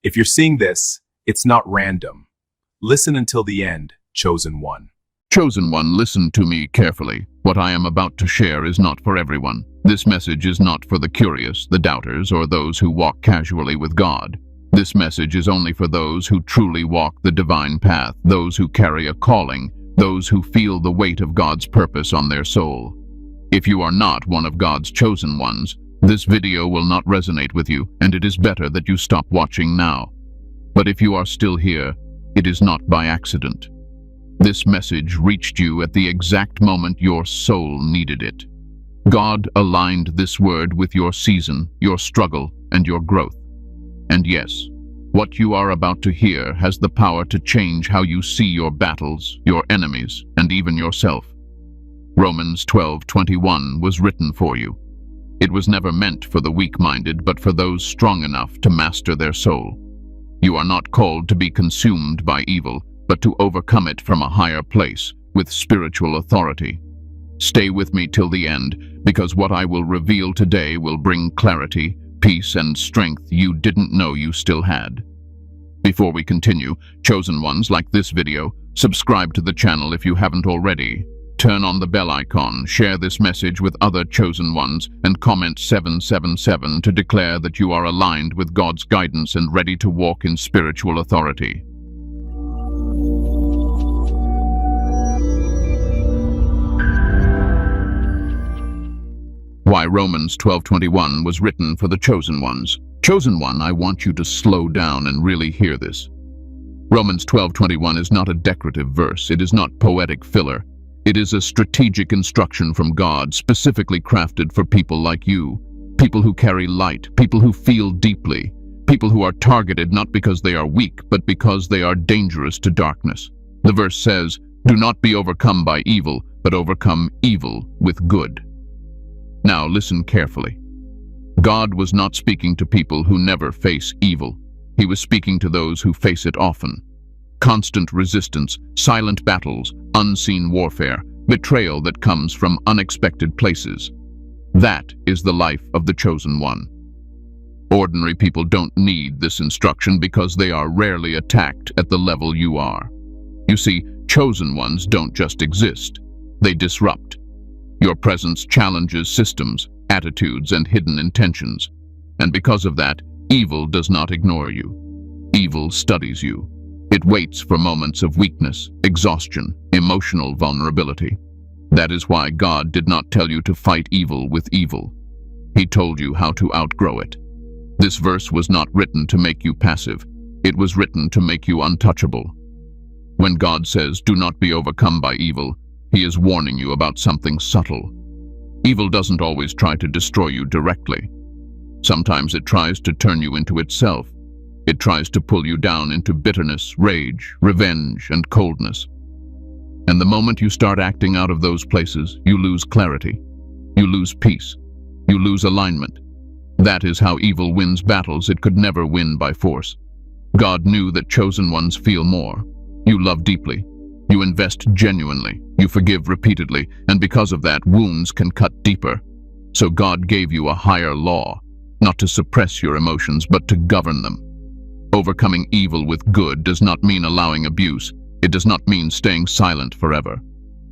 If you're seeing this, it's not random. Listen until the end, Chosen One. Chosen One, listen to me carefully. What I am about to share is not for everyone. This message is not for the curious, the doubters, or those who walk casually with God. This message is only for those who truly walk the divine path, those who carry a calling, those who feel the weight of God's purpose on their soul. If you are not one of God's chosen ones, this video will not resonate with you, and it is better that you stop watching now. But if you are still here, it is not by accident. This message reached you at the exact moment your soul needed it. God aligned this word with your season, your struggle, and your growth. And yes, what you are about to hear has the power to change how you see your battles, your enemies, and even yourself. Romans 12:21 was written for you. It was never meant for the weak-minded, but for those strong enough to master their soul. You are not called to be consumed by evil, but to overcome it from a higher place, with spiritual authority. Stay with me till the end, because what I will reveal today will bring clarity, peace, and strength you didn't know you still had. Before we continue, chosen ones, like this video, subscribe to the channel if you haven't already. Turn on the bell icon, share this message with other chosen ones, and comment 777 to declare that you are aligned with God's guidance and ready to walk in spiritual authority. Why Romans 12:21 was written for the chosen ones. Chosen one, I want you to slow down and really hear this. Romans 12:21 is not a decorative verse. It is not poetic filler. It is a strategic instruction from God, specifically crafted for people like you, people who carry light, people who feel deeply, people who are targeted not because they are weak, but because they are dangerous to darkness. The verse says, "Do not be overcome by evil, but overcome evil with good." Now listen carefully. God was not speaking to people who never face evil. He was speaking to those who face it often. Constant resistance, silent battles, unseen warfare, betrayal that comes from unexpected places. That is the life of the chosen one. Ordinary people don't need this instruction because they are rarely attacked at the level you are. You see, chosen ones don't just exist. They disrupt. Your presence challenges systems, attitudes, and hidden intentions. And because of that, evil does not ignore you. Evil studies you. It waits for moments of weakness, exhaustion, emotional vulnerability. That is why God did not tell you to fight evil with evil. He told you how to outgrow it. This verse was not written to make you passive. It was written to make you untouchable. When God says, "Do not be overcome by evil," He is warning you about something subtle. Evil doesn't always try to destroy you directly. Sometimes it tries to turn you into itself. It tries to pull you down into bitterness, rage, revenge, and coldness. And the moment you start acting out of those places, you lose clarity. You lose peace. You lose alignment. That is how evil wins battles it could never win by force. God knew that chosen ones feel more. You love deeply. You invest genuinely. You forgive repeatedly. And because of that, wounds can cut deeper. So God gave you a higher law, not to suppress your emotions, but to govern them. Overcoming evil with good does not mean allowing abuse. It does not mean staying silent forever.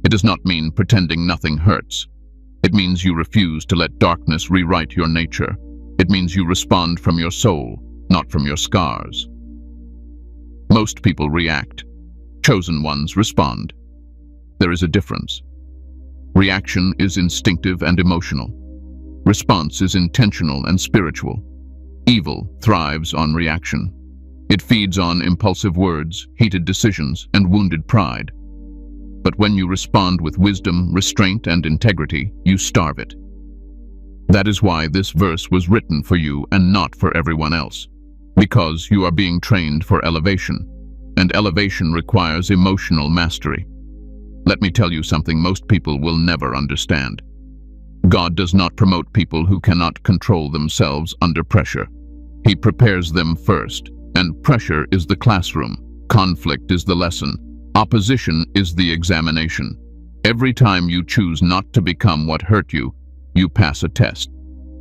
It does not mean pretending nothing hurts. It means you refuse to let darkness rewrite your nature. It means you respond from your soul, not from your scars. Most people react. Chosen ones respond. There is a difference. Reaction is instinctive and emotional. Response is intentional and spiritual. Evil thrives on reaction. It feeds on impulsive words, heated decisions, and wounded pride. But when you respond with wisdom, restraint, and integrity, you starve it. That is why this verse was written for you and not for everyone else. Because you are being trained for elevation, and elevation requires emotional mastery. Let me tell you something most people will never understand. God does not promote people who cannot control themselves under pressure. He prepares them first. And pressure is the classroom. Conflict is the lesson. Opposition is the examination. Every time you choose not to become what hurt you, you pass a test.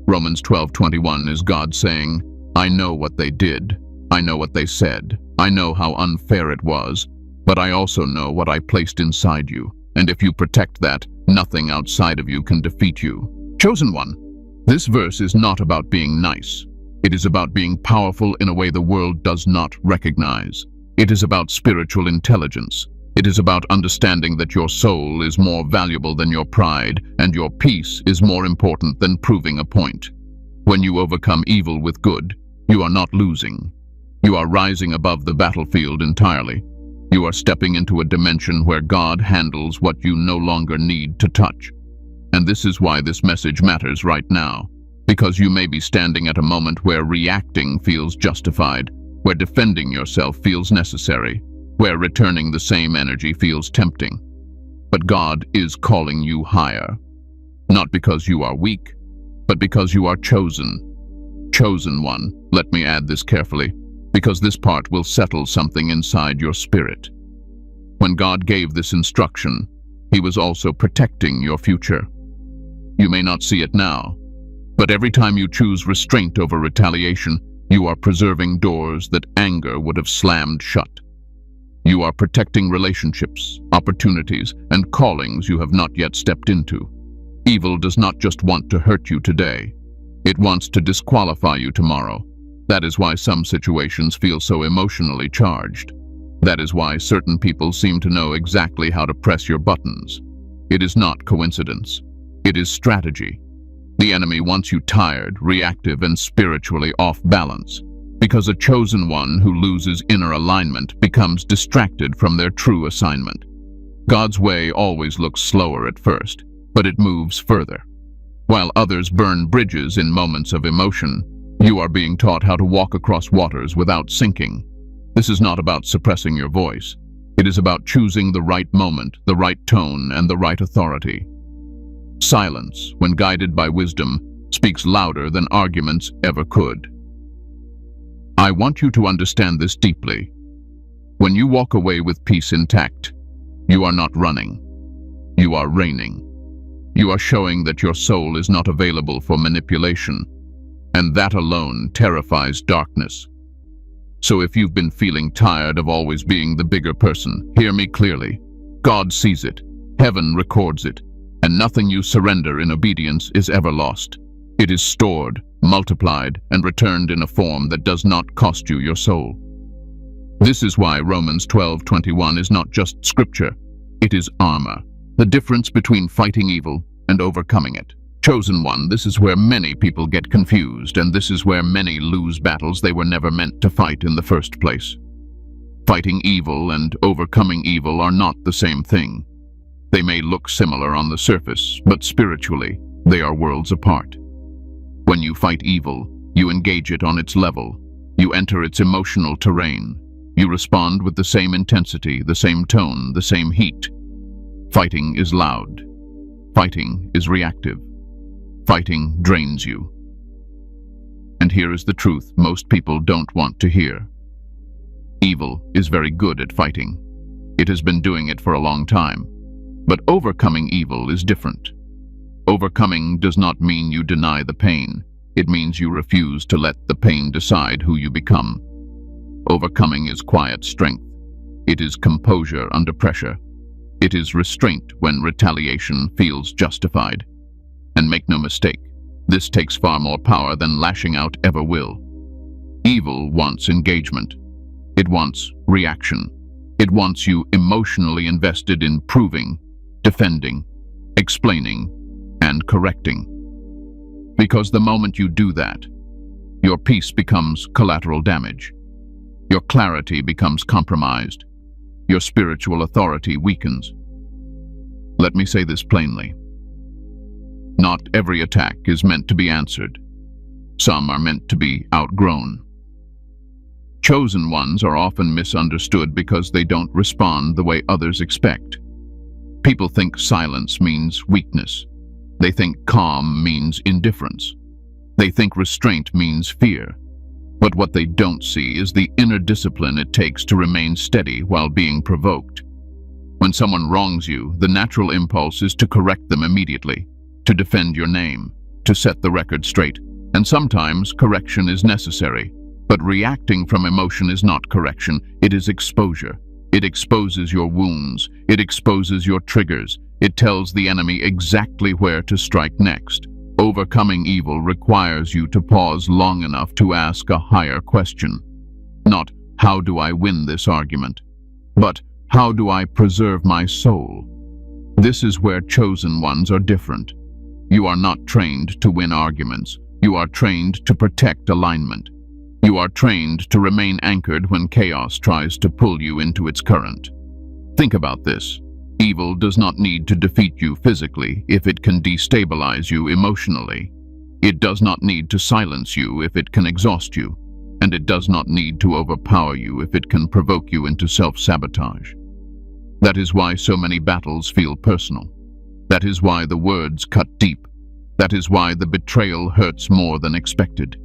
Romans 12:21 is God saying, "I know what they did. I know what they said. I know how unfair it was. But I also know what I placed inside you. And if you protect that, nothing outside of you can defeat you. Chosen One, this verse is not about being nice. It is about being powerful in a way the world does not recognize. It is about spiritual intelligence. It is about understanding that your soul is more valuable than your pride, and your peace is more important than proving a point. When you overcome evil with good, you are not losing. You are rising above the battlefield entirely. You are stepping into a dimension where God handles what you no longer need to touch. And this is why this message matters right now. Because you may be standing at a moment where reacting feels justified, where defending yourself feels necessary, where returning the same energy feels tempting. But God is calling you higher. Not because you are weak, but because you are chosen. Chosen One, let me add this carefully, because this part will settle something inside your spirit. When God gave this instruction, He was also protecting your future. You may not see it now, but every time you choose restraint over retaliation, you are preserving doors that anger would have slammed shut. You are protecting relationships, opportunities, and callings you have not yet stepped into. Evil does not just want to hurt you today. It wants to disqualify you tomorrow. That is why some situations feel so emotionally charged. That is why certain people seem to know exactly how to press your buttons. It is not coincidence. It is strategy. The enemy wants you tired, reactive, and spiritually off balance, because a chosen one who loses inner alignment becomes distracted from their true assignment. God's way always looks slower at first, but it moves further. While others burn bridges in moments of emotion, you are being taught how to walk across waters without sinking. This is not about suppressing your voice. It is about choosing the right moment, the right tone, and the right authority. Silence, when guided by wisdom, speaks louder than arguments ever could. I want you to understand this deeply. When you walk away with peace intact, you are not running. You are reigning. You are showing that your soul is not available for manipulation, and that alone terrifies darkness. So if you've been feeling tired of always being the bigger person, hear me clearly. God sees it, heaven records it, and nothing you surrender in obedience is ever lost. It is stored, multiplied, and returned in a form that does not cost you your soul. This is why Romans 12:21 is not just scripture, it is armor. The difference between fighting evil and overcoming it. Chosen One, this is where many people get confused, and this is where many lose battles they were never meant to fight in the first place. Fighting evil and overcoming evil are not the same thing. They may look similar on the surface, but spiritually, they are worlds apart. When you fight evil, you engage it on its level. You enter its emotional terrain. You respond with the same intensity, the same tone, the same heat. Fighting is loud. Fighting is reactive. Fighting drains you. And here is the truth most people don't want to hear. Evil is very good at fighting. It has been doing it for a long time. But overcoming evil is different. Overcoming does not mean you deny the pain. It means you refuse to let the pain decide who you become. Overcoming is quiet strength. It is composure under pressure. It is restraint when retaliation feels justified. And make no mistake, this takes far more power than lashing out ever will. Evil wants engagement. It wants reaction. It wants you emotionally invested in proving, defending, explaining, and correcting. Because the moment you do that, your peace becomes collateral damage. Your clarity becomes compromised. Your spiritual authority weakens. Let me say this plainly. Not every attack is meant to be answered. Some are meant to be outgrown. Chosen ones are often misunderstood because they don't respond the way others expect. People think silence means weakness. They think calm means indifference. They think restraint means fear. But what they don't see is the inner discipline it takes to remain steady while being provoked. When someone wrongs you, the natural impulse is to correct them immediately, to defend your name, to set the record straight, and sometimes correction is necessary, But reacting from emotion is not correction, it is exposure. It exposes your wounds, it exposes your triggers, it tells the enemy exactly where to strike next. Overcoming evil requires you to pause long enough to ask a higher question. Not, how do I win this argument? But, how do I preserve my soul? This is where chosen ones are different. You are not trained to win arguments. You are trained to protect alignment. You are trained to remain anchored when chaos tries to pull you into its current. Think about this. Evil does not need to defeat you physically if it can destabilize you emotionally. It does not need to silence you if it can exhaust you. And it does not need to overpower you if it can provoke you into self-sabotage. That is why so many battles feel personal. That is why the words cut deep. That is why the betrayal hurts more than expected.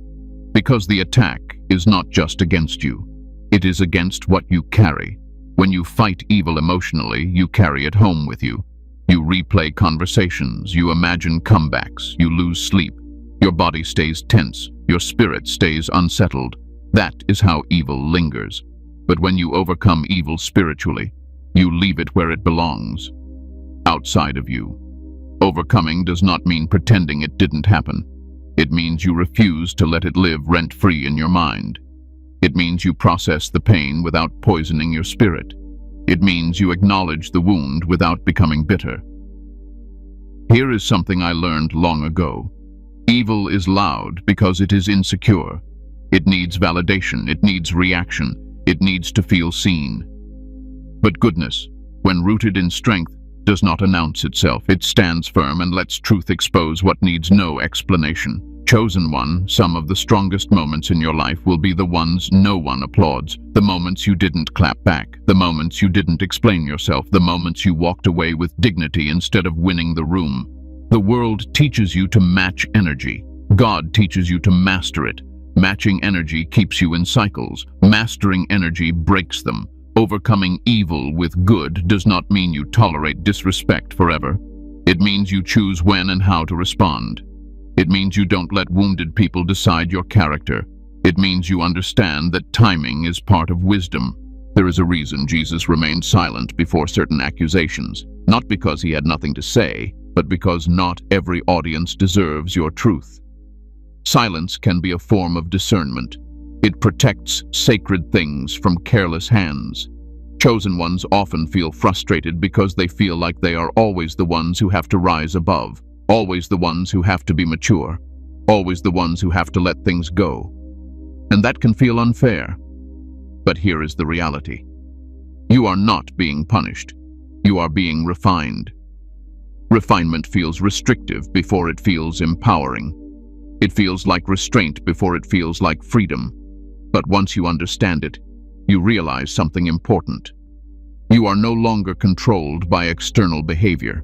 Because the attack is not just against you. It is against what you carry. When you fight evil emotionally, you carry it home with you. You replay conversations, you imagine comebacks, you lose sleep. Your body stays tense, your spirit stays unsettled. That is how evil lingers. But when you overcome evil spiritually, you leave it where it belongs, outside of you. Overcoming does not mean pretending it didn't happen. It means you refuse to let it live rent-free in your mind. It means you process the pain without poisoning your spirit. It means you acknowledge the wound without becoming bitter. Here is something I learned long ago. Evil is loud because it is insecure. It needs validation, it needs reaction, it needs to feel seen. But goodness, when rooted in strength, does not announce itself. It stands firm and lets truth expose what needs no explanation. Chosen one, some of the strongest moments in your life will be the ones no one applauds. The moments you didn't clap back. The moments you didn't explain yourself. The moments you walked away with dignity instead of winning the room. The world teaches you to match energy. God teaches you to master it. Matching energy keeps you in cycles. Mastering energy breaks them. Overcoming evil with good does not mean you tolerate disrespect forever. It means you choose when and how to respond. It means you don't let wounded people decide your character. It means you understand that timing is part of wisdom. There is a reason Jesus remained silent before certain accusations, not because he had nothing to say, but because not every audience deserves your truth. Silence can be a form of discernment. It protects sacred things from careless hands. Chosen ones often feel frustrated because they feel like they are always the ones who have to rise above, always the ones who have to be mature, always the ones who have to let things go. And that can feel unfair. But here is the reality. You are not being punished. You are being refined. Refinement feels restrictive before it feels empowering. It feels like restraint before it feels like freedom. But once you understand it, you realize something important. You are no longer controlled by external behavior.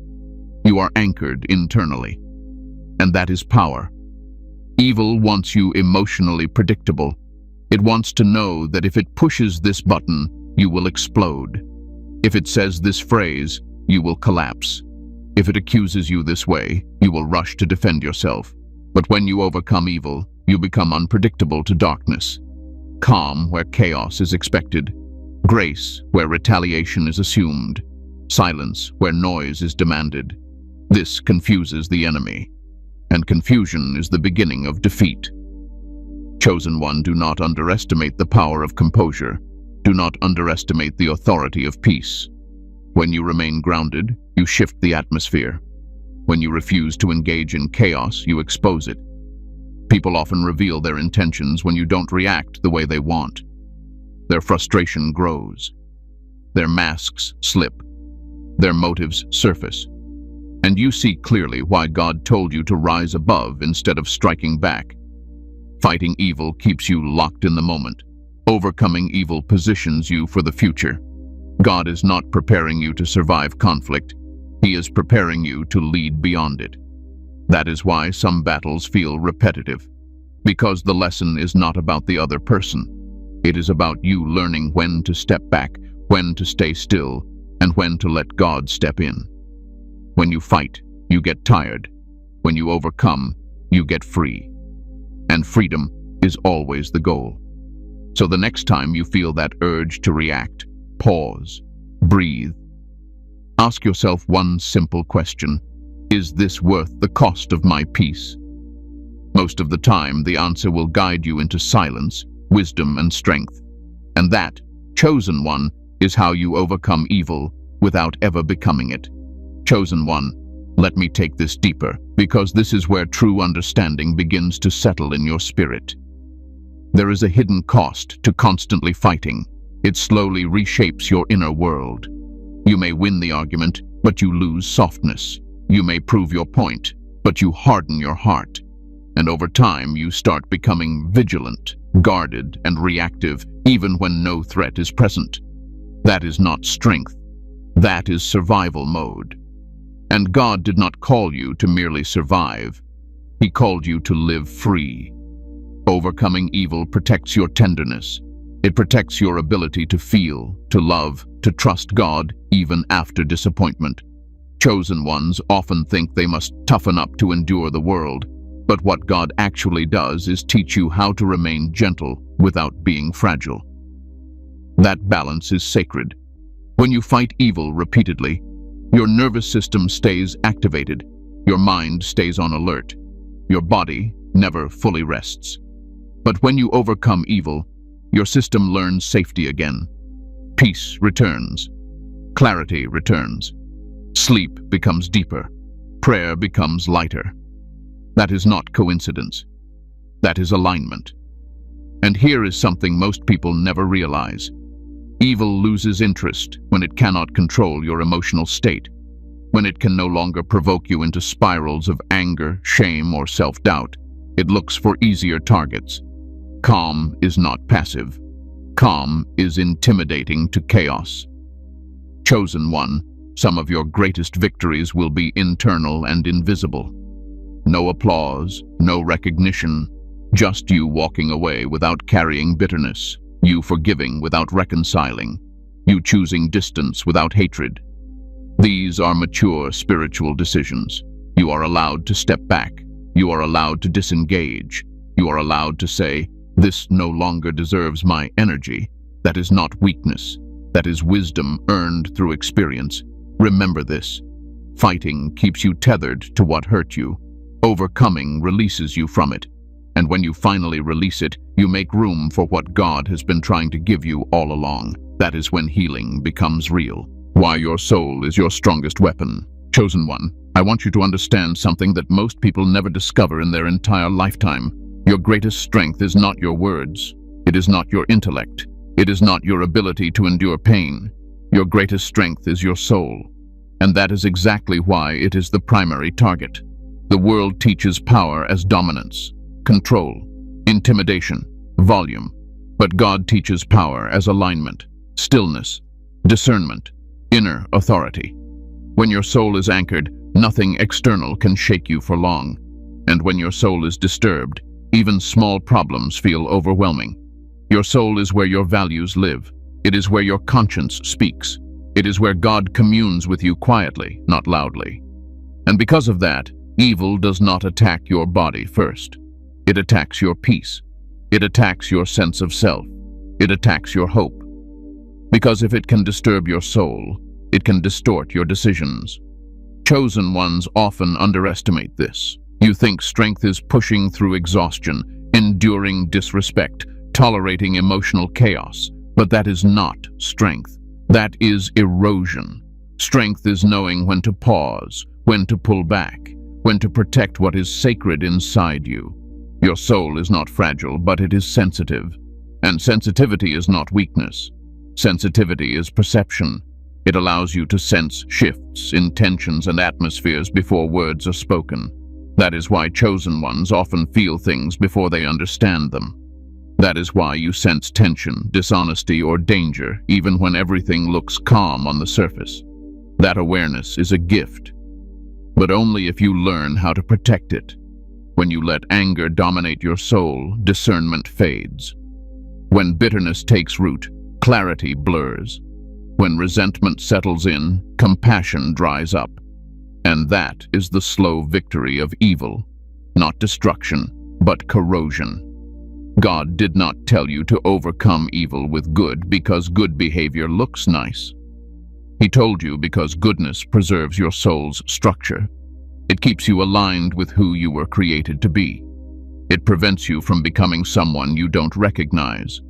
You are anchored internally. And that is power. Evil wants you emotionally predictable. It wants to know that if it pushes this button, you will explode. If it says this phrase, you will collapse. If it accuses you this way, you will rush to defend yourself. But when you overcome evil, you become unpredictable to darkness. Calm where chaos is expected. Grace where retaliation is assumed. Silence where noise is demanded. This confuses the enemy. And confusion is the beginning of defeat. Chosen one, do not underestimate the power of composure. Do not underestimate the authority of peace. When you remain grounded, you shift the atmosphere. When you refuse to engage in chaos, you expose it. People often reveal their intentions when you don't react the way they want. Their frustration grows. Their masks slip. Their motives surface. And you see clearly why God told you to rise above instead of striking back. Fighting evil keeps you locked in the moment. Overcoming evil positions you for the future. God is not preparing you to survive conflict. He is preparing you to lead beyond it. That is why some battles feel repetitive. Because the lesson is not about the other person. It is about you learning when to step back, when to stay still, and when to let God step in. When you fight, you get tired. When you overcome, you get free. And freedom is always the goal. So the next time you feel that urge to react, pause, breathe. Ask yourself one simple question: is this worth the cost of my peace? Most of the time, the answer will guide you into silence, wisdom, and strength. And that, chosen one, is how you overcome evil without ever becoming it. Chosen one, let me take this deeper, because this is where true understanding begins to settle in your spirit. There is a hidden cost to constantly fighting. It slowly reshapes your inner world. You may win the argument, but you lose softness. You may prove your point, but you harden your heart. And over time, you start becoming vigilant, guarded, and reactive, even when no threat is present. That is not strength. That is survival mode. And God did not call you to merely survive. He called you to live free. Overcoming evil protects your tenderness. It protects your ability to feel, to love, to trust God, even after disappointment. Chosen ones often think they must toughen up to endure the world, but what God actually does is teach you how to remain gentle without being fragile. That balance is sacred. When you fight evil repeatedly, your nervous system stays activated, your mind stays on alert, your body never fully rests. But when you overcome evil, your system learns safety again. Peace returns. Clarity returns. Sleep becomes deeper. Prayer becomes lighter. That is not coincidence. That is alignment. And here is something most people never realize. Evil loses interest when it cannot control your emotional state, when it can no longer provoke you into spirals of anger, shame, or self-doubt. It looks for easier targets. Calm is not passive. Calm is intimidating to chaos. Chosen one, some of your greatest victories will be internal and invisible. No applause, no recognition, just you walking away without carrying bitterness, you forgiving without reconciling, you choosing distance without hatred. These are mature spiritual decisions. You are allowed to step back. You are allowed to disengage. You are allowed to say, "This no longer deserves my energy." That is not weakness. That is wisdom earned through experience. Remember this. Fighting keeps you tethered to what hurt you. Overcoming releases you from it. And when you finally release it, you make room for what God has been trying to give you all along. That is when healing becomes real. Why your soul is your strongest weapon. Chosen one, I want you to understand something that most people never discover in their entire lifetime. Your greatest strength is not your words. It is not your intellect. It is not your ability to endure pain. Your greatest strength is your soul. And that is exactly why it is the primary target. The world teaches power as dominance, control, intimidation, volume. But God teaches power as alignment, stillness, discernment, inner authority. When your soul is anchored, nothing external can shake you for long. And when your soul is disturbed, even small problems feel overwhelming. Your soul is where your values live. It is where your conscience speaks. It is where God communes with you quietly, not loudly. And because of that, evil does not attack your body first. It attacks your peace. It attacks your sense of self. It attacks your hope. Because if it can disturb your soul, it can distort your decisions. Chosen ones often underestimate this. You think strength is pushing through exhaustion, enduring disrespect, tolerating emotional chaos. But that is not strength. That is erosion. Strength is knowing when to pause, when to pull back, when to protect what is sacred inside you. Your soul is not fragile, but it is sensitive. And sensitivity is not weakness. Sensitivity is perception. It allows you to sense shifts, intentions, and atmospheres before words are spoken. That is why chosen ones often feel things before they understand them. That is why you sense tension, dishonesty, or danger, even when everything looks calm on the surface. That awareness is a gift, but only if you learn how to protect it. When you let anger dominate your soul, discernment fades. When bitterness takes root, clarity blurs. When resentment settles in, compassion dries up. And that is the slow victory of evil, not destruction, but corrosion. God did not tell you to overcome evil with good because good behavior looks nice. He told you because goodness preserves your soul's structure. It keeps you aligned with who you were created to be. It prevents you from becoming someone you don't recognize.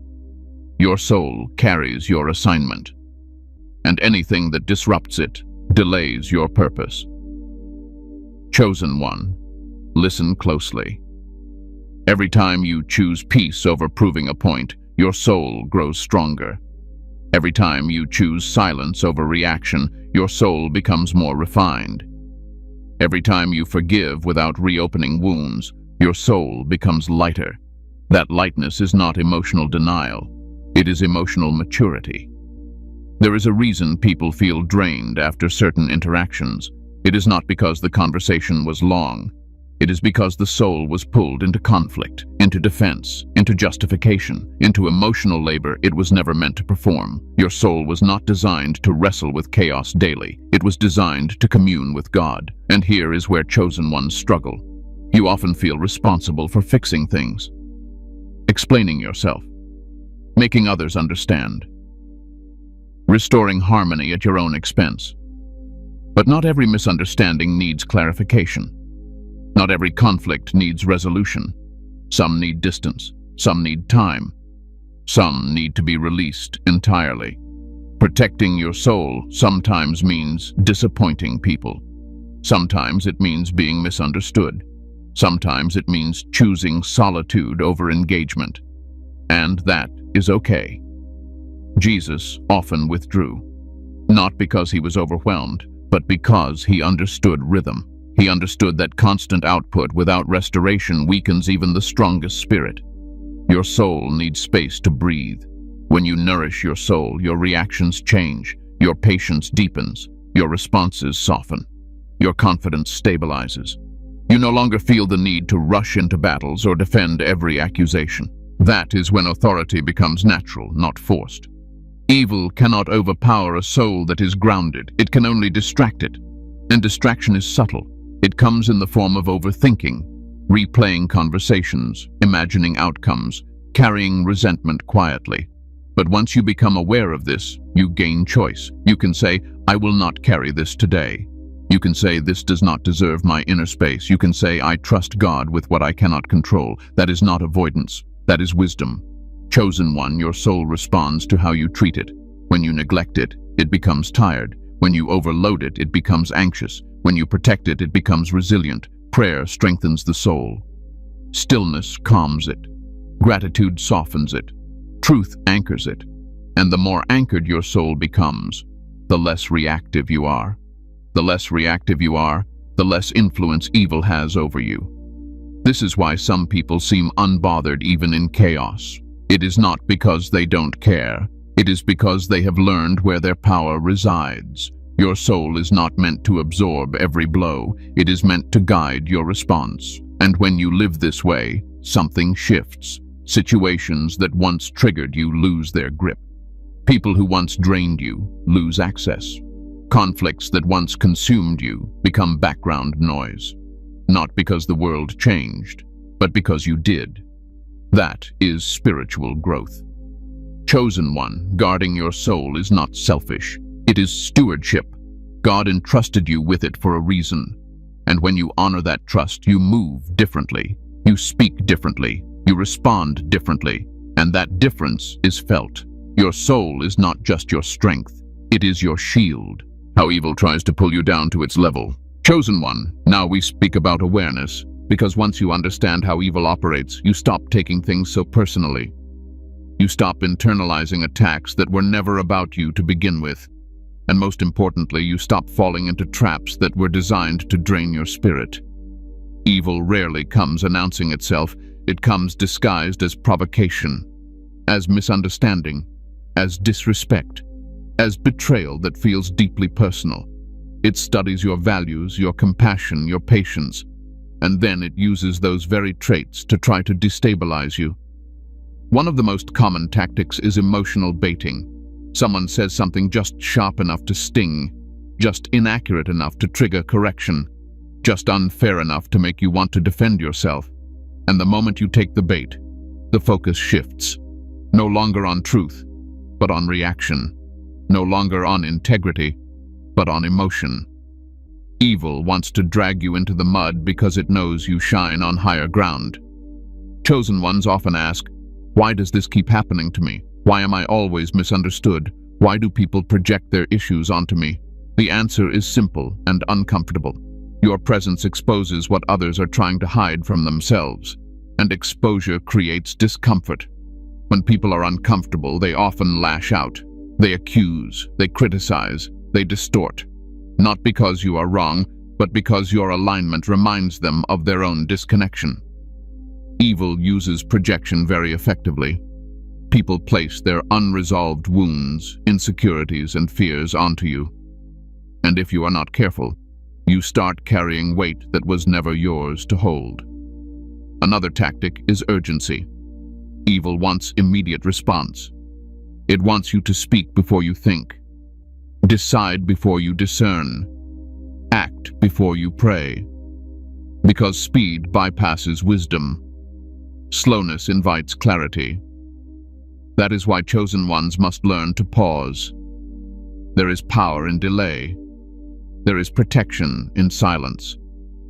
Your soul carries your assignment, and anything that disrupts it delays your purpose. Chosen one, listen closely. Every time you choose peace over proving a point, your soul grows stronger. Every time you choose silence over reaction, your soul becomes more refined. Every time you forgive without reopening wounds, your soul becomes lighter. That lightness is not emotional denial. It is emotional maturity. There is a reason people feel drained after certain interactions. It is not because the conversation was long. It is because the soul was pulled into conflict, into defense, into justification, into emotional labor it was never meant to perform. Your soul was not designed to wrestle with chaos daily. It was designed to commune with God. And here is where chosen ones struggle. You often feel responsible for fixing things, explaining yourself, making others understand, restoring harmony at your own expense. But not every misunderstanding needs clarification. Not every conflict needs resolution. Some need distance. Some need time. Some need to be released entirely. Protecting your soul sometimes means disappointing people. Sometimes it means being misunderstood. Sometimes it means choosing solitude over engagement. And that is okay. Jesus often withdrew, not because he was overwhelmed, but because he understood rhythm. He understood that constant output without restoration weakens even the strongest spirit. Your soul needs space to breathe. When you nourish your soul, your reactions change, your patience deepens, your responses soften, your confidence stabilizes. You no longer feel the need to rush into battles or defend every accusation. That is when authority becomes natural, not forced. Evil cannot overpower a soul that is grounded. It can only distract it. And distraction is subtle. It comes in the form of overthinking, replaying conversations, imagining outcomes, carrying resentment quietly. But once you become aware of this, you gain choice. You can say, I will not carry this today. You can say, this does not deserve my inner space. You can say, I trust God with what I cannot control. That is not avoidance. That is wisdom. Chosen one, your soul responds to how you treat it. When you neglect it, it becomes tired. When you overload it, it becomes anxious. When you protect it, it becomes resilient. Prayer strengthens the soul. Stillness calms it. Gratitude softens it. Truth anchors it. And the more anchored your soul becomes, the less reactive you are. The less reactive you are, the less influence evil has over you. This is why some people seem unbothered even in chaos. It is not because they don't care. It is because they have learned where their power resides. Your soul is not meant to absorb every blow. It is meant to guide your response. And when you live this way, something shifts. Situations that once triggered you lose their grip. People who once drained you lose access. Conflicts that once consumed you become background noise. Not because the world changed, but because you did. That is spiritual growth. Chosen one, guarding your soul is not selfish. It is stewardship. God entrusted you with it for a reason. And when you honor that trust, you move differently. You speak differently. You respond differently. And that difference is felt. Your soul is not just your strength. It is your shield. How evil tries to pull you down to its level. Chosen one, now we speak about awareness. Because once you understand how evil operates, you stop taking things so personally. You stop internalizing attacks that were never about you to begin with. And most importantly, you stop falling into traps that were designed to drain your spirit. Evil rarely comes announcing itself. It comes disguised as provocation, as misunderstanding, as disrespect, as betrayal that feels deeply personal. It studies your values, your compassion, your patience, and then it uses those very traits to try to destabilize you. One of the most common tactics is emotional baiting. Someone says something just sharp enough to sting, just inaccurate enough to trigger correction, just unfair enough to make you want to defend yourself. And the moment you take the bait, the focus shifts. No longer on truth, but on reaction. No longer on integrity, but on emotion. Evil wants to drag you into the mud because it knows you shine on higher ground. Chosen ones often ask, why does this keep happening to me? Why am I always misunderstood? Why do people project their issues onto me? The answer is simple and uncomfortable. Your presence exposes what others are trying to hide from themselves, and exposure creates discomfort. When people are uncomfortable, they often lash out. They accuse, they criticize, they distort. Not because you are wrong, but because your alignment reminds them of their own disconnection. Evil uses projection very effectively. People place their unresolved wounds, insecurities, and fears onto you. And if you are not careful, you start carrying weight that was never yours to hold. Another tactic is urgency. Evil wants immediate response. It wants you to speak before you think, decide before you discern, act before you pray. Because speed bypasses wisdom. Slowness invites clarity. That is why chosen ones must learn to pause. There is power in delay. There is protection in silence.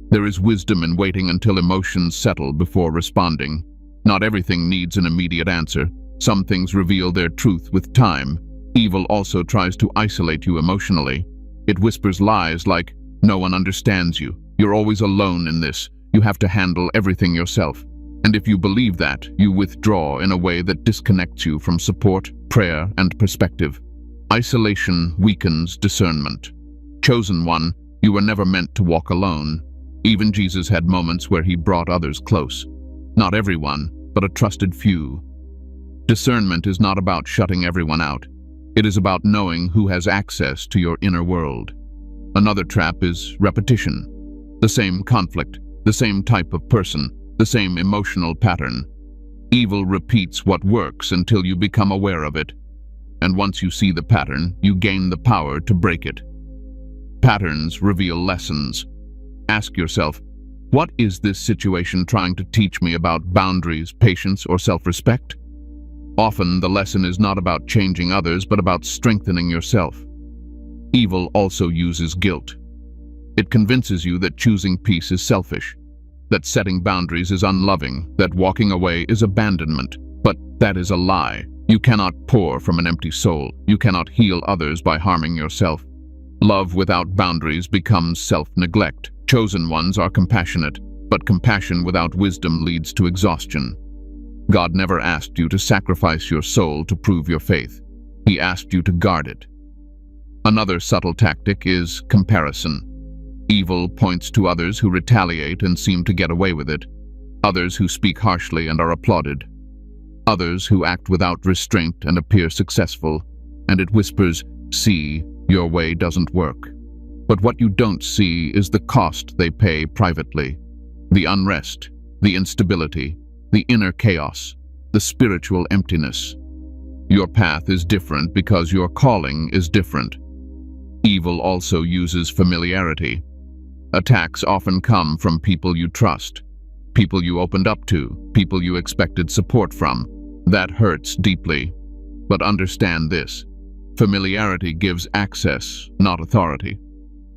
There is wisdom in waiting until emotions settle before responding. Not everything needs an immediate answer. Some things reveal their truth with time. Evil also tries to isolate you emotionally. It whispers lies like, no one understands you. You're always alone in this. You have to handle everything yourself. And if you believe that, you withdraw in a way that disconnects you from support, prayer, and perspective. Isolation weakens discernment. Chosen one, you were never meant to walk alone. Even Jesus had moments where he brought others close. Not everyone, but a trusted few. Discernment is not about shutting everyone out. It is about knowing who has access to your inner world. Another trap is repetition. The same conflict, the same type of person, the same emotional pattern. Evil repeats what works until you become aware of it. And once you see the pattern, you gain the power to break it. Patterns reveal lessons. Ask yourself, what is this situation trying to teach me about boundaries, patience, or self-respect? Often, the lesson is not about changing others, but about strengthening yourself. Evil also uses guilt. It convinces you that choosing peace is selfish, that setting boundaries is unloving, that walking away is abandonment. But that is a lie. You cannot pour from an empty soul. You cannot heal others by harming yourself. Love without boundaries becomes self-neglect. Chosen ones are compassionate, but compassion without wisdom leads to exhaustion. God never asked you to sacrifice your soul to prove your faith. He asked you to guard it. Another subtle tactic is comparison. Evil points to others who retaliate and seem to get away with it, others who speak harshly and are applauded, others who act without restraint and appear successful, and it whispers, "See, your way doesn't work." But what you don't see is the cost they pay privately. The unrest, the instability, the inner chaos, the spiritual emptiness. Your path is different because your calling is different. Evil also uses familiarity. Attacks often come from people you trust, people you opened up to, people you expected support from. That hurts deeply. But understand this: familiarity gives access, not authority.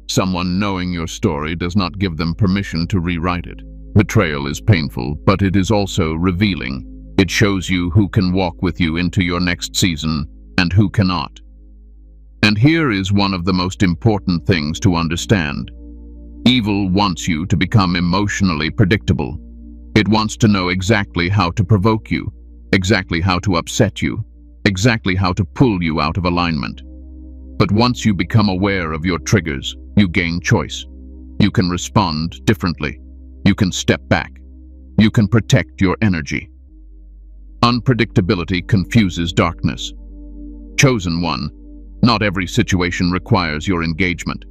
Someone knowing your story does not give them permission to rewrite it. Betrayal is painful, but it is also revealing. It shows you who can walk with you into your next season and who cannot. And here is one of the most important things to understand. Evil wants you to become emotionally predictable. It wants to know exactly how to provoke you, exactly how to upset you, exactly how to pull you out of alignment. But once you become aware of your triggers, you gain choice. You can respond differently. You can step back. You can protect your energy. Unpredictability confuses darkness. Chosen one, not every situation requires your engagement.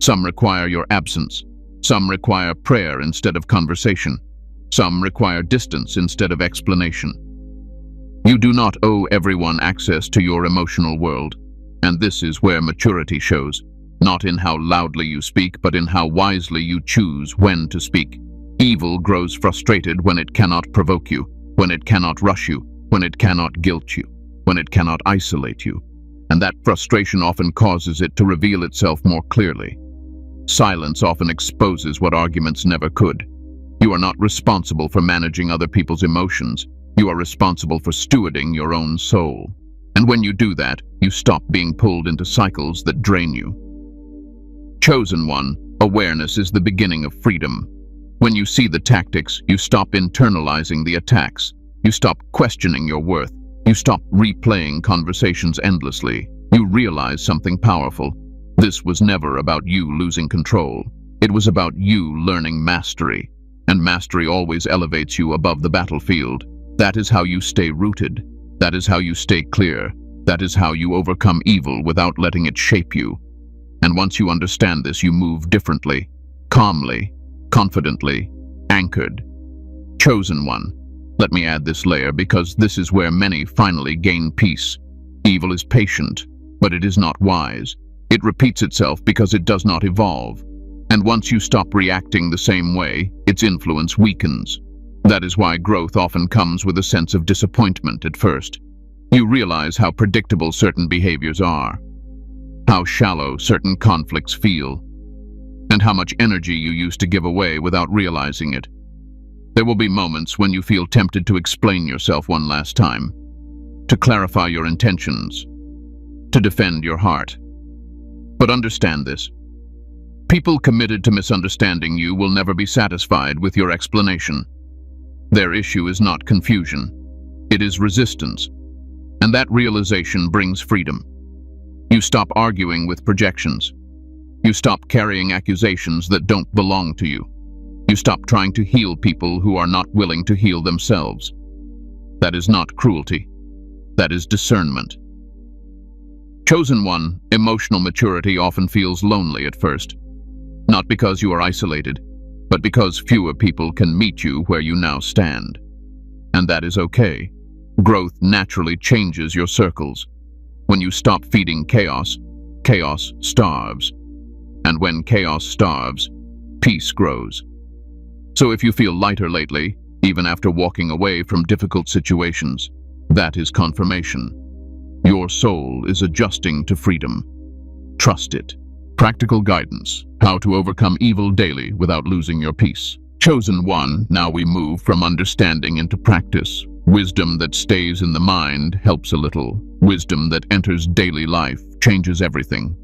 Some require your absence. Some require prayer instead of conversation. Some require distance instead of explanation. You do not owe everyone access to your emotional world, and this is where maturity shows, not in how loudly you speak, but in how wisely you choose when to speak. Evil grows frustrated when it cannot provoke you. when it cannot rush you, when it cannot guilt you, when it cannot isolate you, and that frustration often causes it to reveal itself more clearly. Silence often exposes what arguments never could. You are not responsible for managing other people's emotions. You are responsible for stewarding your own soul. And when you do that, you stop being pulled into cycles that drain you. Chosen one, awareness is the beginning of freedom. When you see the tactics, you stop internalizing the attacks. You stop questioning your worth. You stop replaying conversations endlessly. You realize something powerful. This was never about you losing control. It was about you learning mastery. And mastery always elevates you above the battlefield. That is how you stay rooted. That is how you stay clear. That is how you overcome evil without letting it shape you. And once you understand this, you move differently, calmly, confidently, anchored. Chosen one. Let me add this layer because this is where many finally gain peace. Evil is patient, but it is not wise. It repeats itself because it does not evolve. And once you stop reacting the same way, its influence weakens. That is why growth often comes with a sense of disappointment at first. You realize how predictable certain behaviors are, how shallow certain conflicts feel, and how much energy you used to give away without realizing it. There will be moments when you feel tempted to explain yourself one last time, to clarify your intentions, to defend your heart. But understand this. People committed to misunderstanding you will never be satisfied with your explanation. Their issue is not confusion. It is resistance. And that realization brings freedom. You stop arguing with projections. You stop carrying accusations that don't belong to you. You stop trying to heal people who are not willing to heal themselves. That is not cruelty. That is discernment. Chosen one, emotional maturity often feels lonely at first. Not because you are isolated, but because fewer people can meet you where you now stand. And that is okay. Growth naturally changes your circles. When you stop feeding chaos, chaos starves. And when chaos starves, peace grows. So if you feel lighter lately, even after walking away from difficult situations, that is confirmation. Your soul is adjusting to freedom. Trust it. Practical guidance, how to overcome evil daily without losing your peace. Chosen one, now we move from understanding into practice. Wisdom that stays in the mind helps a little. Wisdom that enters daily life changes everything.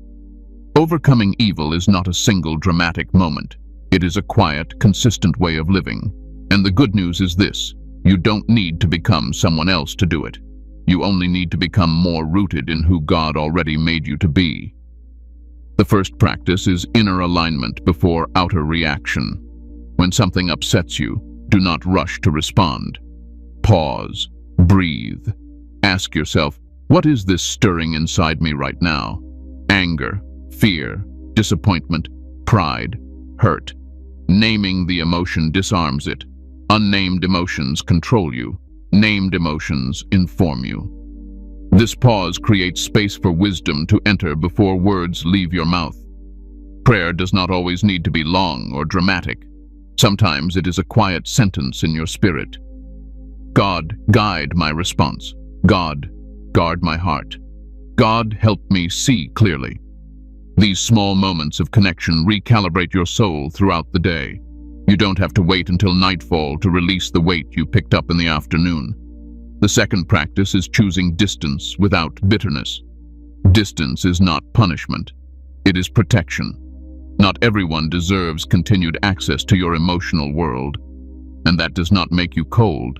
Overcoming evil is not a single dramatic moment. It is a quiet, consistent way of living. And the good news is this: you don't need to become someone else to do it. You only need to become more rooted in who God already made you to be. The first practice is inner alignment before outer reaction. When something upsets you, do not rush to respond. Pause, breathe. Ask yourself, what is this stirring inside me right now? Anger, fear, disappointment, pride, hurt. Naming the emotion disarms it. Unnamed emotions control you. Named emotions inform you. This pause creates space for wisdom to enter before words leave your mouth. Prayer does not always need to be long or dramatic. Sometimes it is a quiet sentence in your spirit. God, guide my response. God, guard my heart. God, help me see clearly. These small moments of connection recalibrate your soul throughout the day. You don't have to wait until nightfall to release the weight you picked up in the afternoon. The second practice is choosing distance without bitterness. Distance is not punishment. It is protection. Not everyone deserves continued access to your emotional world. And that does not make you cold.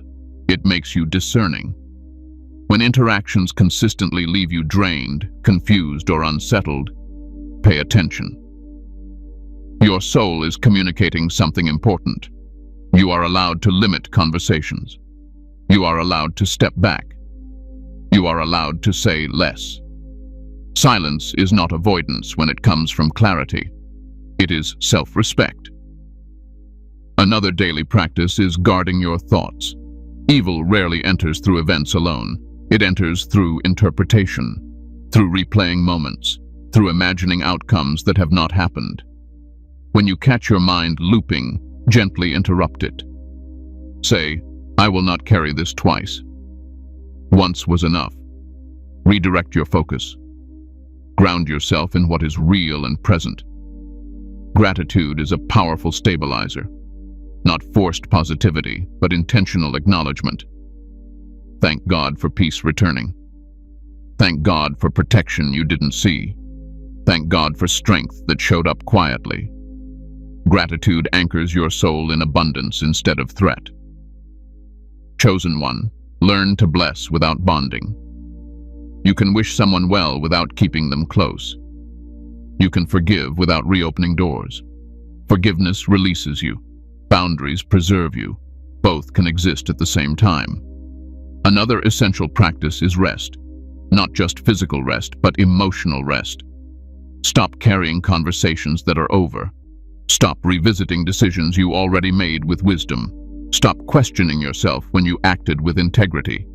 It makes you discerning. When interactions consistently leave you drained, confused, or unsettled, pay attention. Your soul is communicating something important. You are allowed to limit conversations. You are allowed to step back. You are allowed to say less. Silence is not avoidance when it comes from clarity. It is self-respect. Another daily practice is guarding your thoughts. Evil rarely enters through events alone. It enters through interpretation, through replaying moments, through imagining outcomes that have not happened. When you catch your mind looping, gently interrupt it. Say, I will not carry this twice. Once was enough. Redirect your focus. Ground yourself in what is real and present. Gratitude is a powerful stabilizer. Not forced positivity, but intentional acknowledgement. Thank God for peace returning. Thank God for protection you didn't see. Thank God for strength that showed up quietly. Gratitude anchors your soul in abundance instead of threat. Chosen one, learn to bless without bonding. You can wish someone well without keeping them close. You can forgive without reopening doors. Forgiveness releases you. Boundaries preserve you. Both can exist at the same time. Another essential practice is rest. Not just physical rest, but emotional rest. Stop carrying conversations that are over. Stop revisiting decisions you already made with wisdom. Stop questioning yourself when you acted with integrity.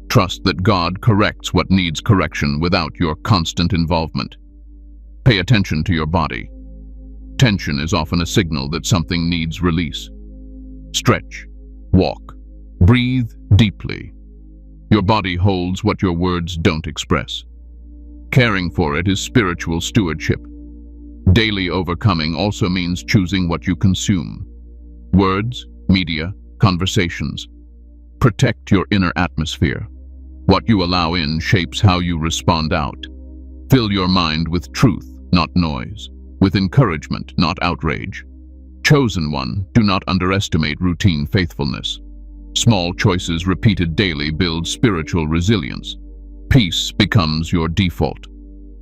Trust that God corrects what needs correction without your constant involvement. Pay attention to your body. Tension is often a signal that something needs release. Stretch, walk, breathe deeply. Your body holds what your words don't express. Caring for it is spiritual stewardship. Daily overcoming also means choosing what you consume. Words, media, conversations. Protect your inner atmosphere. What you allow in shapes how you respond out. Fill your mind with truth, not noise. With encouragement, not outrage. Chosen one, do not underestimate routine faithfulness. Small choices repeated daily build spiritual resilience. Peace becomes your default.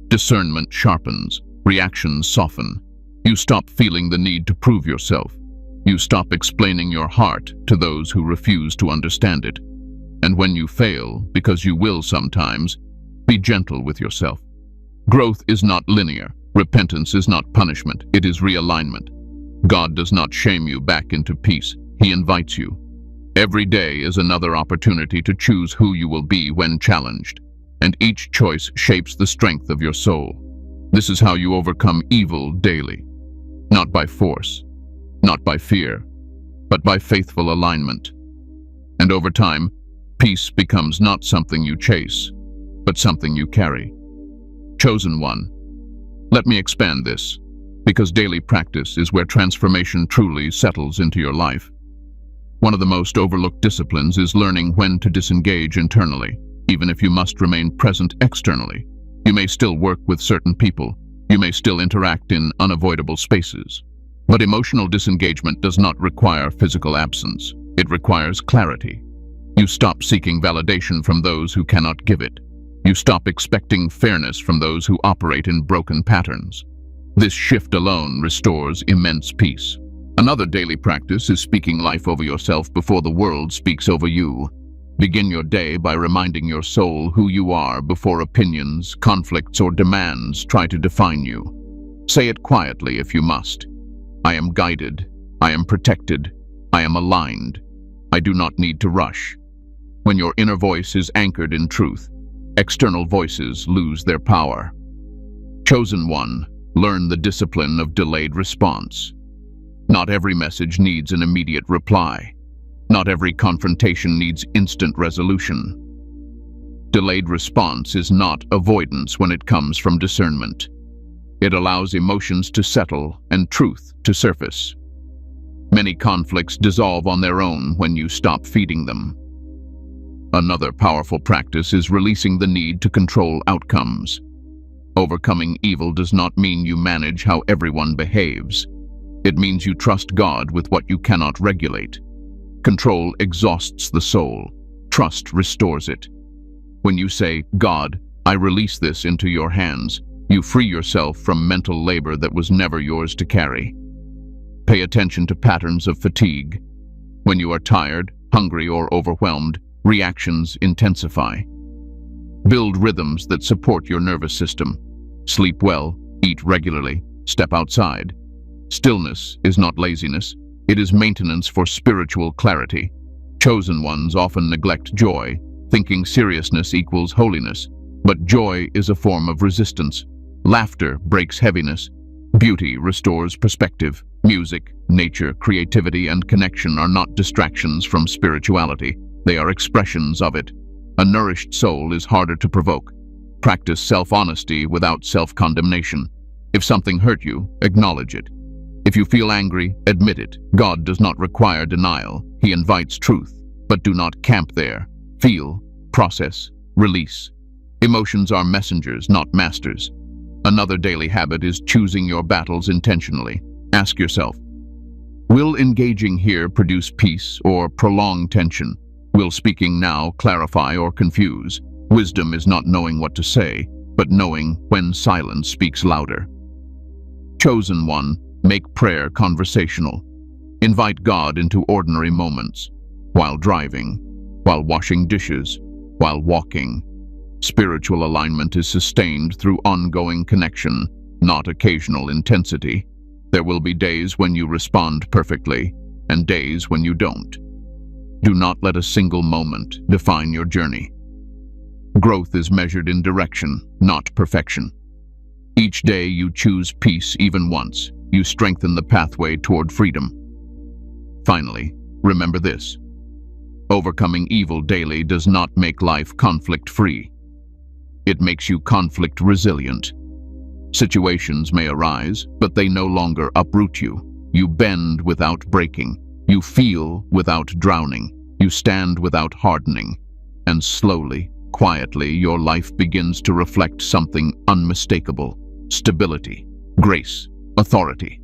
Discernment sharpens. Reactions soften. You stop feeling the need to prove yourself. You stop explaining your heart to those who refuse to understand it. And when you fail, because you will sometimes, be gentle with yourself. Growth is not linear. Repentance is not punishment. It is realignment. God does not shame you back into peace. He invites you. Every day is another opportunity to choose who you will be when challenged. And each choice shapes the strength of your soul. This is how you overcome evil daily. Not by force, not by fear, but by faithful alignment. And over time, peace becomes not something you chase, but something you carry. Chosen one, let me expand this, because daily practice is where transformation truly settles into your life. One of the most overlooked disciplines is learning when to disengage internally, even if you must remain present externally. You may still work with certain people. You may still interact in unavoidable spaces. But emotional disengagement does not require physical absence. It requires clarity. You stop seeking validation from those who cannot give it. You stop expecting fairness from those who operate in broken patterns. This shift alone restores immense peace. Another daily practice is speaking life over yourself before the world speaks over you. Begin your day by reminding your soul who you are before opinions, conflicts, or demands try to define you. Say it quietly if you must. I am guided. I am protected. I am aligned. I do not need to rush. When your inner voice is anchored in truth, external voices lose their power. Chosen one, learn the discipline of delayed response. Not every message needs an immediate reply. Not every confrontation needs instant resolution. Delayed response is not avoidance when it comes from discernment. It allows emotions to settle and truth to surface. Many conflicts dissolve on their own when you stop feeding them. Another powerful practice is releasing the need to control outcomes. Overcoming evil does not mean you manage how everyone behaves. It means you trust God with what you cannot regulate. Control exhausts the soul. Trust restores it. When you say, God, I release this into your hands, you free yourself from mental labor that was never yours to carry. Pay attention to patterns of fatigue. When you are tired, hungry, or overwhelmed, reactions intensify. Build rhythms that support your nervous system. Sleep well, eat regularly, step outside. Stillness is not laziness. It is maintenance for spiritual clarity. Chosen ones often neglect joy, thinking seriousness equals holiness. But joy is a form of resistance. Laughter breaks heaviness. Beauty restores perspective. Music, nature, creativity, and connection are not distractions from spirituality. They are expressions of it. A nourished soul is harder to provoke. Practice self-honesty without self-condemnation. If something hurt you, acknowledge it. If you feel angry, admit it. God does not require denial. He invites truth. But do not camp there. Feel, process, release. Emotions are messengers, not masters. Another daily habit is choosing your battles intentionally. Ask yourself, will engaging here produce peace or prolong tension? Will speaking now clarify or confuse? Wisdom is not knowing what to say, but knowing when silence speaks louder. Chosen one, make prayer conversational. Invite God into ordinary moments, while driving, while washing dishes, while walking. Spiritual alignment is sustained through ongoing connection, not occasional intensity. There will be days when you respond perfectly, and days when you don't. Do not let a single moment define your journey. Growth is measured in direction, not perfection. Each day you choose peace even once, you strengthen the pathway toward freedom. Finally, remember this. Overcoming evil daily does not make life conflict-free. It makes you conflict-resilient. Situations may arise, but they no longer uproot you. You bend without breaking. You feel without drowning. You stand without hardening. And slowly, quietly, your life begins to reflect something unmistakable. Stability, grace, authority.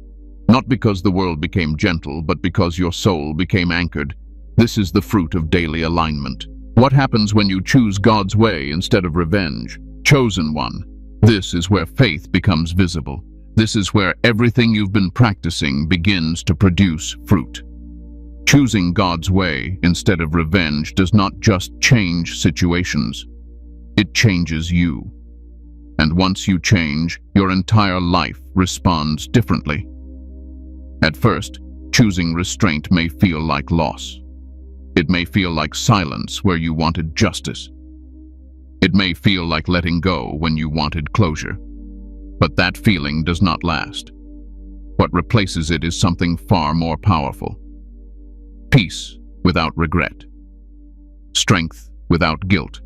Not because the world became gentle, but because your soul became anchored. This is the fruit of daily alignment. What happens when you choose God's way instead of revenge? Chosen one. This is where faith becomes visible. This is where everything you've been practicing begins to produce fruit. Choosing God's way instead of revenge does not just change situations. It changes you. And once you change, your entire life responds differently. At first, choosing restraint may feel like loss. It may feel like silence where you wanted justice. It may feel like letting go when you wanted closure. But that feeling does not last. What replaces it is something far more powerful. Peace without regret. Strength without guilt.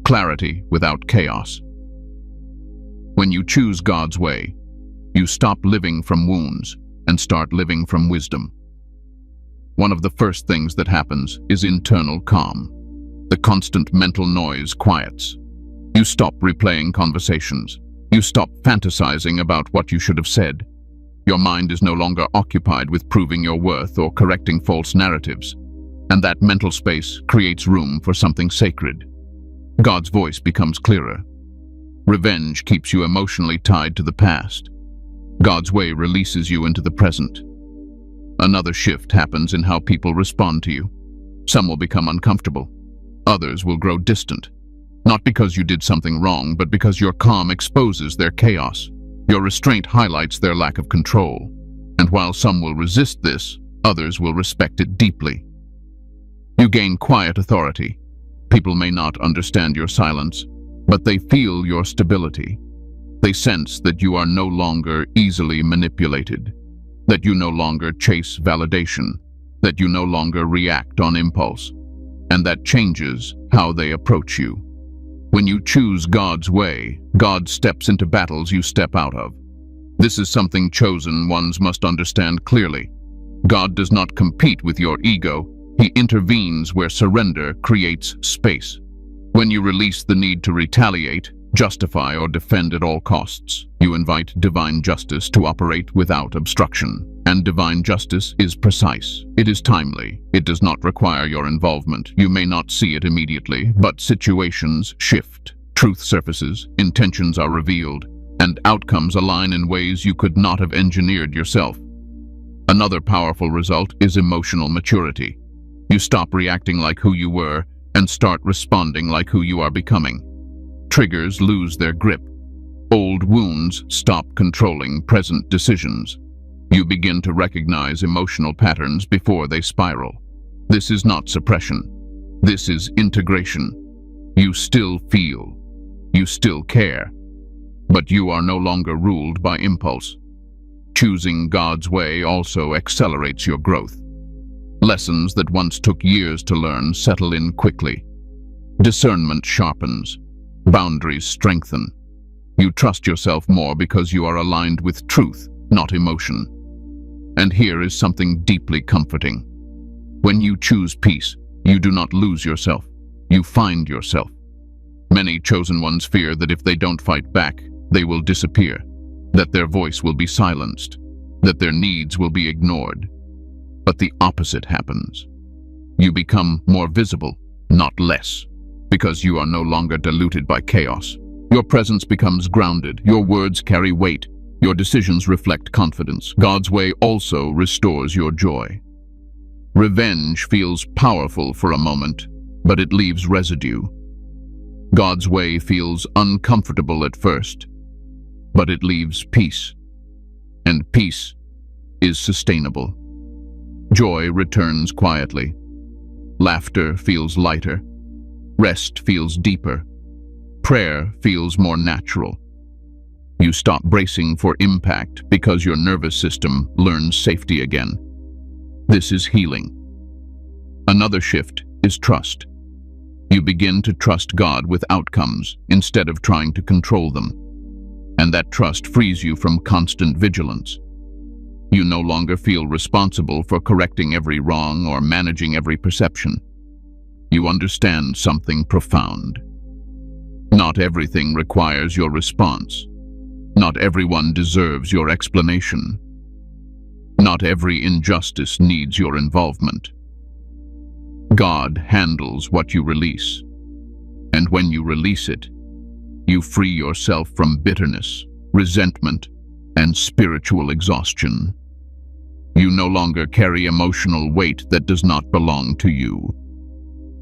Clarity without chaos. When you choose God's way, you stop living from wounds and start living from wisdom. One of the first things that happens is internal calm. The constant mental noise quiets. You stop replaying conversations. You stop fantasizing about what you should have said. Your mind is no longer occupied with proving your worth or correcting false narratives. And that mental space creates room for something sacred. God's voice becomes clearer. Revenge keeps you emotionally tied to the past. God's way releases you into the present. Another shift happens in how people respond to you. Some will become uncomfortable. Others will grow distant. Not because you did something wrong, but because your calm exposes their chaos. Your restraint highlights their lack of control. And while some will resist this, others will respect it deeply. You gain quiet authority. People may not understand your silence, but they feel your stability. They sense that you are no longer easily manipulated, that you no longer chase validation, that you no longer react on impulse, and that changes how they approach you. When you choose God's way, God steps into battles you step out of. This is something chosen ones must understand clearly. God does not compete with your ego. He intervenes where surrender creates space. When you release the need to retaliate, justify, or defend at all costs, you invite divine justice to operate without obstruction. And divine justice is precise. It is timely. It does not require your involvement. You may not see it immediately, but situations shift. Truth surfaces, intentions are revealed, and outcomes align in ways you could not have engineered yourself. Another powerful result is emotional maturity. You stop reacting like who you were and start responding like who you are becoming. Triggers lose their grip. Old wounds stop controlling present decisions. You begin to recognize emotional patterns before they spiral. This is not suppression. This is integration. You still feel. You still care. But you are no longer ruled by impulse. Choosing God's way also accelerates your growth. Lessons that once took years to learn settle in quickly. Discernment sharpens. Boundaries strengthen. You trust yourself more because you are aligned with truth, not emotion. And here is something deeply comforting. When you choose peace, you do not lose yourself. You find yourself. Many chosen ones fear that if they don't fight back, they will disappear, that their voice will be silenced, that their needs will be ignored. But the opposite happens. You become more visible, not less, because you are no longer diluted by chaos. Your presence becomes grounded, your words carry weight, your decisions reflect confidence. God's way also restores your joy. Revenge feels powerful for a moment, but it leaves residue. God's way feels uncomfortable at first, but it leaves peace. And peace is sustainable. Joy returns quietly. Laughter feels lighter. Rest feels deeper. Prayer feels more natural. You stop bracing for impact because your nervous system learns safety again. This is healing. Another shift is trust. You begin to trust God with outcomes instead of trying to control them. And that trust frees you from constant vigilance. You no longer feel responsible for correcting every wrong or managing every perception. You understand something profound. Not everything requires your response. Not everyone deserves your explanation. Not every injustice needs your involvement. God handles what you release. And when you release it, you free yourself from bitterness, resentment, and spiritual exhaustion. You no longer carry emotional weight that does not belong to you.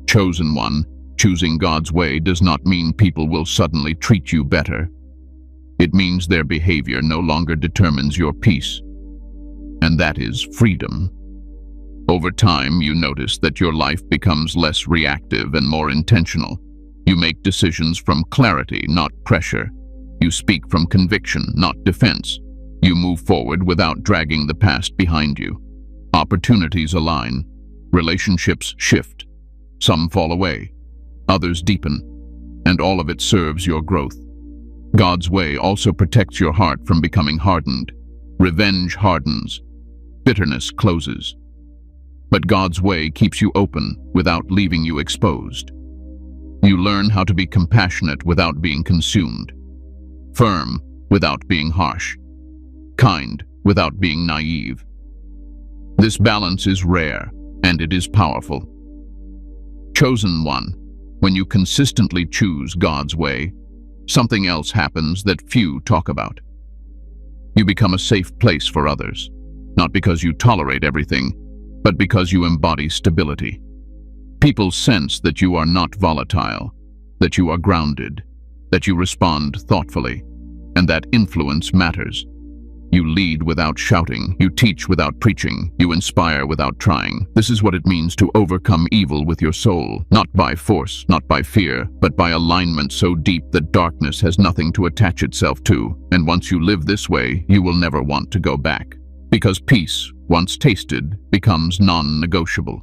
Chosen one, choosing God's way does not mean people will suddenly treat you better. It means their behavior no longer determines your peace. And that is freedom. Over time, you notice that your life becomes less reactive and more intentional. You make decisions from clarity, not pressure. You speak from conviction, not defense. You move forward without dragging the past behind you. Opportunities align. Relationships shift. Some fall away. Others deepen. And all of it serves your growth. God's way also protects your heart from becoming hardened. Revenge hardens. Bitterness closes. But God's way keeps you open without leaving you exposed. You learn how to be compassionate without being consumed. Firm without being harsh. Kind without being naive. This balance is rare, and it is powerful. Chosen one, when you consistently choose God's way, something else happens that few talk about. You become a safe place for others, not because you tolerate everything, but because you embody stability. People sense that you are not volatile, that you are grounded, that you respond thoughtfully, and that influence matters. You lead without shouting, you teach without preaching, you inspire without trying. This is what it means to overcome evil with your soul, not by force, not by fear, but by alignment so deep that darkness has nothing to attach itself to. And once you live this way, you will never want to go back. Because peace, once tasted, becomes non-negotiable.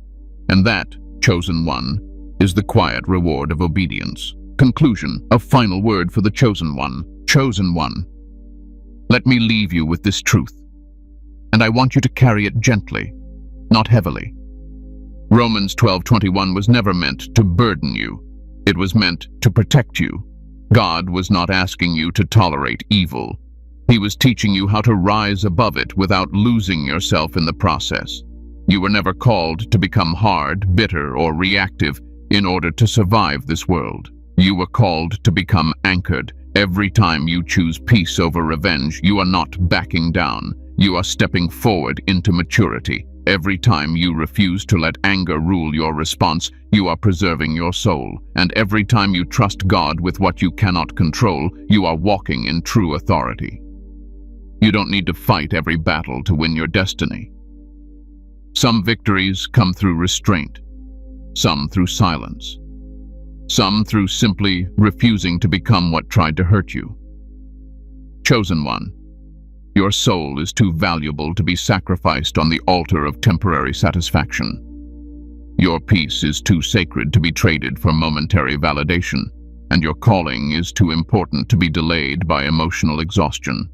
And that, chosen one, is the quiet reward of obedience. Conclusion, a final word for the chosen one. Chosen one. Let me leave you with this truth, and I want you to carry it gently, not heavily. Romans 12:21 was never meant to burden you. It was meant to protect you. God was not asking you to tolerate evil. He was teaching you how to rise above it without losing yourself in the process. You were never called to become hard, bitter, or reactive in order to survive this world. You were called to become anchored. Every time you choose peace over revenge, you are not backing down. You are stepping forward into maturity. Every time you refuse to let anger rule your response, you are preserving your soul. And every time you trust God with what you cannot control, you are walking in true authority. You don't need to fight every battle to win your destiny. Some victories come through restraint, some through silence. Some through simply refusing to become what tried to hurt you. Chosen One, your soul is too valuable to be sacrificed on the altar of temporary satisfaction. Your peace is too sacred to be traded for momentary validation, and your calling is too important to be delayed by emotional exhaustion.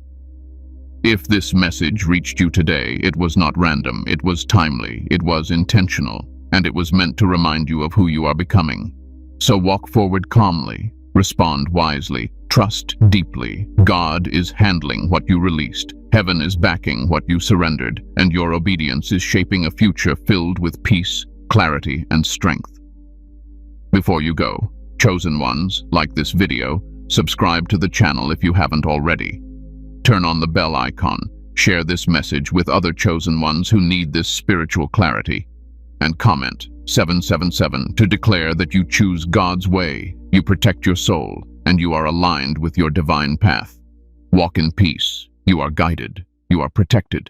If this message reached you today, it was not random, it was timely, it was intentional, and it was meant to remind you of who you are becoming. So walk forward calmly, respond wisely, trust deeply. God is handling what you released, heaven is backing what you surrendered, and your obedience is shaping a future filled with peace, clarity, and strength. Before you go, Chosen Ones, like this video, subscribe to the channel if you haven't already. Turn on the bell icon, share this message with other Chosen Ones who need this spiritual clarity, and comment 777 to declare that you choose God's way, you protect your soul, and you are aligned with your divine path. Walk in peace. You are guided. You are protected.